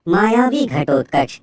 मायावी घटोत्कच।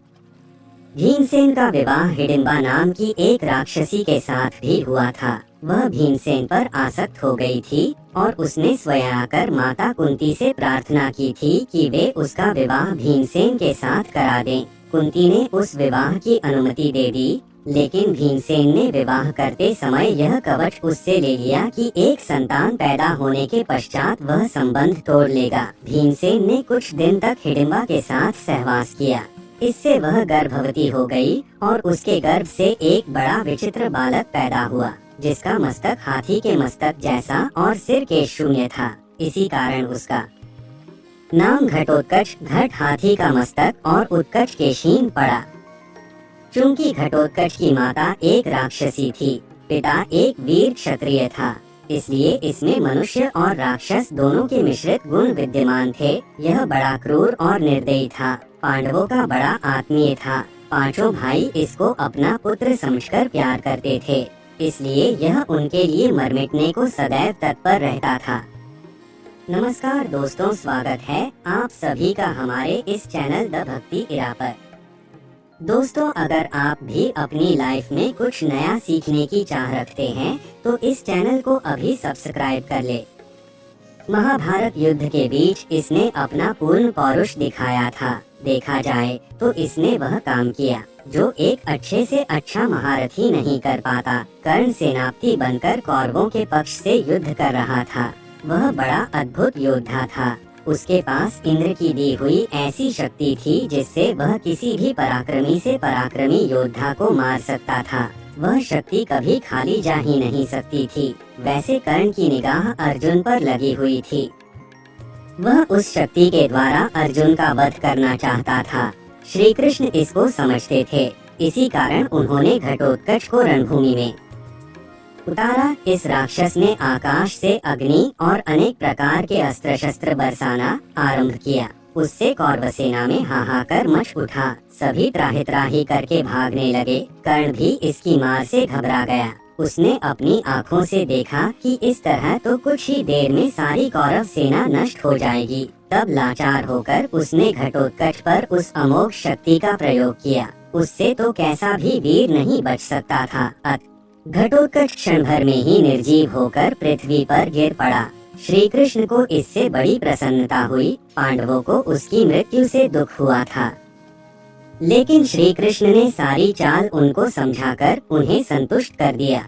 भीमसेन का विवाह हिडिंबा नाम की एक राक्षसी के साथ भी हुआ था। वह भीमसेन पर आसक्त हो गई थी और उसने स्वयं आकर माता कुंती से प्रार्थना की थी कि वे उसका विवाह भीमसेन के साथ करा दें। कुंती ने उस विवाह की अनुमति दे दी, लेकिन भीमसेन ने विवाह करते समय यह कवच उससे ले लिया कि एक संतान पैदा होने के पश्चात वह संबंध तोड़ लेगा। भीमसेन ने कुछ दिन तक हिडिंबा के साथ सहवास किया। इससे वह गर्भवती हो गई और उसके गर्भ से एक बड़ा विचित्र बालक पैदा हुआ, जिसका मस्तक हाथी के मस्तक जैसा और सिर के शून्य था। इसी कारण उसका नाम घटोत्कच, घट हाथी का मस्तक और उत्कच के शीन पड़ा। चूंकि घटोत्कच की माता एक राक्षसी थी, पिता एक वीर क्षत्रिय था, इसलिए इसमें मनुष्य और राक्षस दोनों के मिश्रित गुण विद्यमान थे। यह बड़ा क्रूर और निर्दयी था। पांडवों का बड़ा आत्मीय था। पांचों भाई इसको अपना पुत्र समझकर प्यार करते थे, इसलिए यह उनके लिए मर मिटने को सदैव तत्पर रहता था। नमस्कार दोस्तों, स्वागत है आप सभी का हमारे इस चैनल द भक्ति इरा पर। दोस्तों, अगर आप भी अपनी लाइफ में कुछ नया सीखने की चाह रखते हैं तो इस चैनल को अभी सब्सक्राइब कर ले। महाभारत युद्ध के बीच इसने अपना पूर्ण पौरुष दिखाया था। देखा जाए तो इसने वह काम किया जो एक अच्छे से अच्छा महारथी नहीं कर पाता। कर्ण सेनापति बनकर कौरवों के पक्ष से युद्ध कर रहा था। वह बड़ा अद्भुत योद्धा था। उसके पास इंद्र की दी हुई ऐसी शक्ति थी जिससे वह किसी भी पराक्रमी से पराक्रमी योद्धा को मार सकता था। वह शक्ति कभी खाली जा ही नहीं सकती थी। वैसे कर्ण की निगाह अर्जुन पर लगी हुई थी। वह उस शक्ति के द्वारा अर्जुन का वध करना चाहता था। श्री कृष्ण इसको समझते थे, इसी कारण उन्होंने घटोत्कच को रणभूमि में उतारा। इस राक्षस ने आकाश से अग्नि और अनेक प्रकार के अस्त्र शस्त्र बरसाना आरंभ किया। उससे कौरव सेना में हाहाकार मच उठा। सभी त्राहि त्राहि करके भागने लगे। कर्ण भी इसकी मार से घबरा गया। उसने अपनी आँखों से देखा कि इस तरह तो कुछ ही देर में सारी कौरव सेना नष्ट हो जाएगी। तब लाचार होकर उसने घटोत्कच पर उस अमोघ शक्ति का प्रयोग किया। उससे तो कैसा भी वीर नहीं बच सकता था। घटोत्कच क्षण भर में ही निर्जीव होकर पृथ्वी पर गिर पड़ा। श्री कृष्ण को इससे बड़ी प्रसन्नता हुई। पांडवों को उसकी मृत्यु से दुख हुआ था, लेकिन श्री कृष्ण ने सारी चाल उनको समझाकर उन्हें संतुष्ट कर दिया।